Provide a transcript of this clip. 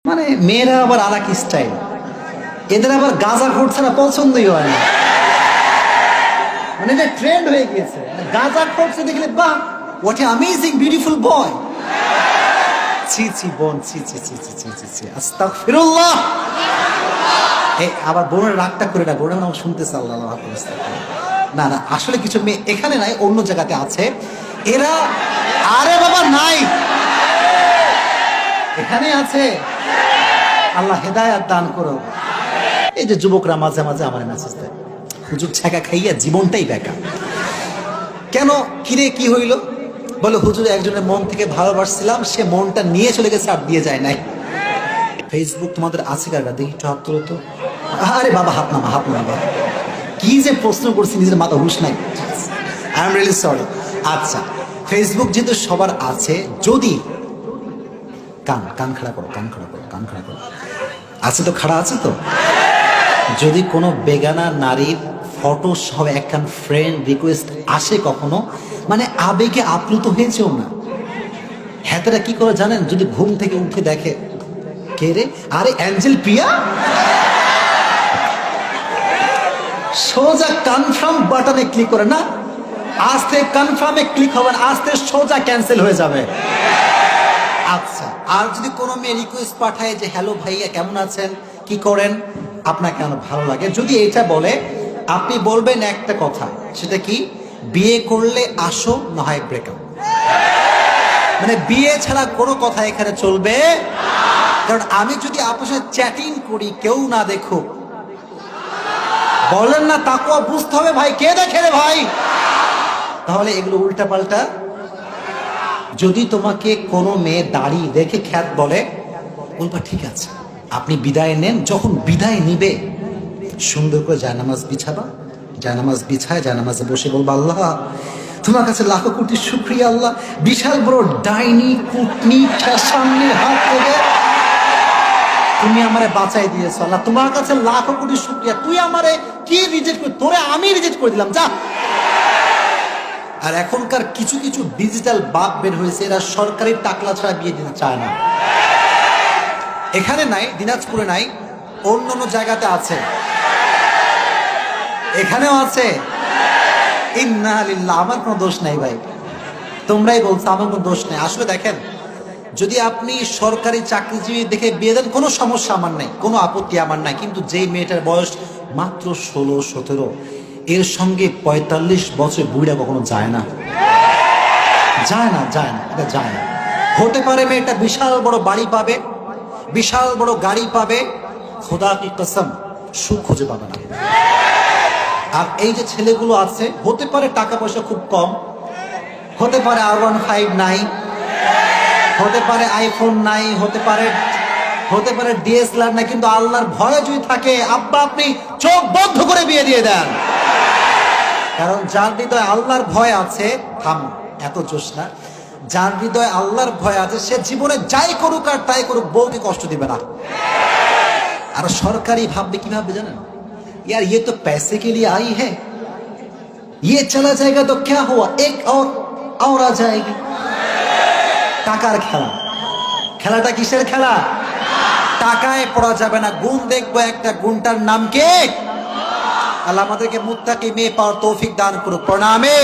মানে মেয়েরা আবার আলাক স্টাইল, এদের আবার গাঁজা ঘুরছে না, পছন্দই হয় না। মানে এটা ট্রেন্ড হয়ে গিয়েছে, গাঁজা ঘুরছে দেখলে বাহ হোয়াট এ অ্যামেজিং বিউটিফুল বয়। ছি ছি বোন, ছি ছি ছি ছি ছি ছি ছি আস্তাগফিরুল্লাহ। এই আবার বোনের রাগটা করে না, বোনের নাম শুনতেছে আল্লাহ না না, আসলে কিছু মেয়ে এখানে নাই, অন্য জায়গাতে আছে এরা। আরে বাবা নাই, এখানে আছে। আল্লাহ হেদায়াত দান করো। এই যে যুবকরা মাঝে মাঝে আমার মেসেজ দেয়, হুজুর ছ্যাঁকা খাইয়া জীবনটাই বেকার। কেন, কিরে কি হইল? বলে হুজুর একজনের মন থেকে ভালোবাসছিলাম, সে মনটা নিয়ে চলে গেছে, আর দিয়ে যায় নাই। ফেসবুক তোমাদের আছে কারটা দেখি একটু হাত তোলো তো। আরে বাবা হাত নামা, হাত নামা। কি যে প্রশ্ন করছি, নিজের মাথা হুশ নাই। I am really sorry. আচ্ছা, ফেসবুক যেহেতু সবার আছে, যদি কান কান খাড়া করো, কান খাড়া করো, কান খাড়া করো, আছে তো, খাড়া আছে তো। যদি কোনো বেগানা নারীর ফটো সহ একখান ফ্রেন্ড রিকোয়েস্ট আসে কখনো, মানে আবেগে আপ্লুত হয়েছেও না, হ্যাঁ কি করে জানেন? যদি ঘুম থেকে উঠে দেখে, কে রে? আরে অ্যাঞ্জেল প্রিয়া। সোজা কনফার্ম বাটনে ক্লিক করে না, আস্তে কনফার্মে ক্লিক হবে না, আস্তে সোজা ক্যান্সেল হয়ে যাবে। আচ্ছা, আর যদি কোনো মেয়ে রিকোয়েস্ট পাঠায় যে হ্যালো ভাইয়া কেমন আছেন, কি করেন, আপনাকে কেন ভালো লাগে, যদি এটা বলে, আপনি বলবেন একটা কথা, সেটা কি? বিয়ে করলে আসো, না হয় ব্রেকআপ। মানে বিয়ে ছাড়া কোনো কথা এখানে চলবে। কারণ আমি যদি আপনার সাথে চ্যাটিং করি, কেউ না দেখুক, বলেন না তাকওয়া বুঝতে হবে ভাই, কে দেখে রে ভাই? তাহলে এগুলো উল্টা পাল্টা। যদি তোমাকে কোনো মেয়ে দাড়ি দেখে খ্যাত বলে, বলবা ঠিক আছে, আপনি বিদায় নেন। যখন বিদায় নিবে, সুন্দর করে জায়নামাজ বিছাবা, জায়নামাজ বিছায় জায়নামাজে বসে বলবা, আল্লাহ তোমার কাছে লাখো কোটি শুকরিয়া আল্লাহ, বিশাল বড় ডাইনি কুটনি সামনে হাত থেকে তুমি আমারে বাঁচাই দিয়েছো আল্লাহ, তোমার কাছে লাখো কোটি শুকরিয়া। তুই আমারে কি রিজেক্ট করে, তোরে আমি রিজেক্ট করে দিলাম, যা। আর এখনকার কিছু কিছু ডিজিটাল বাপ বের হয়েছে, এরা সরকারি টাকলা ছাড়া বিয়ে দিতে চায় না। এখানে নাই, দিনাজপুরে নাই, অন্য অন্য জায়গাতে আছে, এখানেও আছে। ইন্না লিল্লাহ, আমার কোনো দোষ নাই ভাই, তোমরাই বলছো, আমার কোনো দোষ নাই। আসলে দেখেন, যদি আপনি সরকারি চাকরিজীবী দেখে বিয়ে দেন, কোনো সমস্যা আমার নাই, কোনো আপত্তি আমার নাই। কিন্তু যেই মেয়েটার বয়স মাত্র 16-17, এর সঙ্গে 45 বছর বুড়া কখনো যায় না, যায় না, যায় না, এটা যায় না। হতে পারে মেয়েটা বিশাল বড় বাড়ি পাবে, বিশাল বড় গাড়ি পাবে, খোদা কি কসম সুখ খুঁজে পাবে না। আর এই যে ছেলেগুলো আছে, হতে পারে টাকা পয়সা খুব কম, হতে পারে R15 নাই, হতে পারে আইফোন নাই, হতে পারে DSLR নাই, কিন্তু আল্লাহর ভয়ে যদি থাকে, আব্বা আপনি চোখ বন্ধ করে বিয়ে দিয়ে দেন। কারণ যার হৃদয়ে আল্লাহর ভয় আছে, থাম এত জোশ না, যার হৃদয়ে আল্লাহর ভয় আছে, সে জীবনে যাই করুক আর তাই করুক, বউকে কষ্ট দিবে না। আর সরকারি ভাববে কি ভাববে জানেন? यार ये तो पैसे के लिए आई है, ये चला जाएगा तो क्या हुआ, एक और आ जाएगी। টাকার খেলা, খেলাটা কিসের খেলা? টাকায় পড়া যাবে না, গুণ দেখবো একটা, গুণটার নাম কি? আল্লাহ আমাদেরকে মুত্তাকি মেয়ে পাওয়ার তৌফিক দান করুক। প্রণামে।